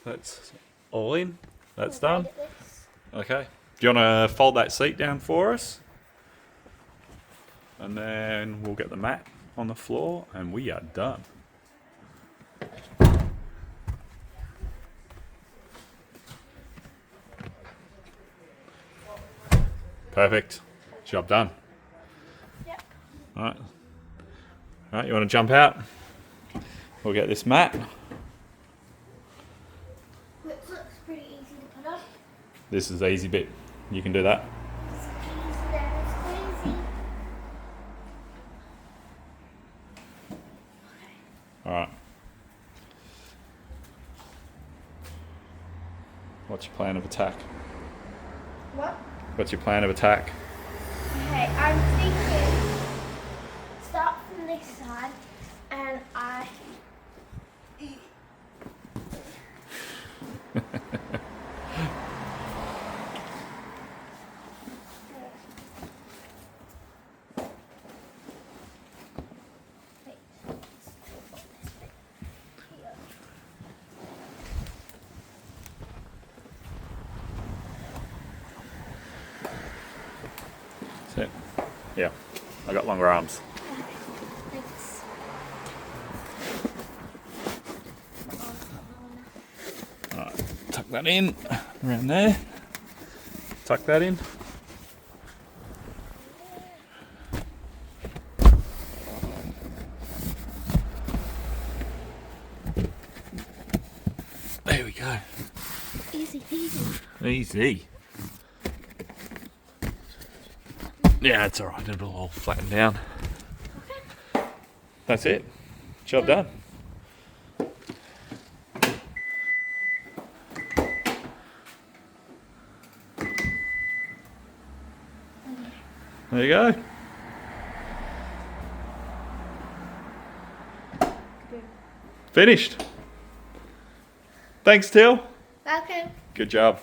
That's all in. That's done. Okay. Do you want to fold that seat down for us? And then we'll get the mat on the floor and we are done. Perfect. Job done. Yep. Alright. Alright, you want to jump out? We'll get this mat. Which looks pretty easy to put on. This is the easy bit. You can do that. It's easy, then it's crazy. Alright. What's your plan of attack? What? What's your plan of attack? Okay, I'm thinking start from this side and I That's it. Yeah. I got longer arms. Thanks. Alright. Tuck that in. Around there. Tuck that in. There we go. Easy peasy. Easy. Yeah, it's alright. It'll all flatten down. That's it. Job done. There you go. Finished. Thanks, Till. Okay. Good job.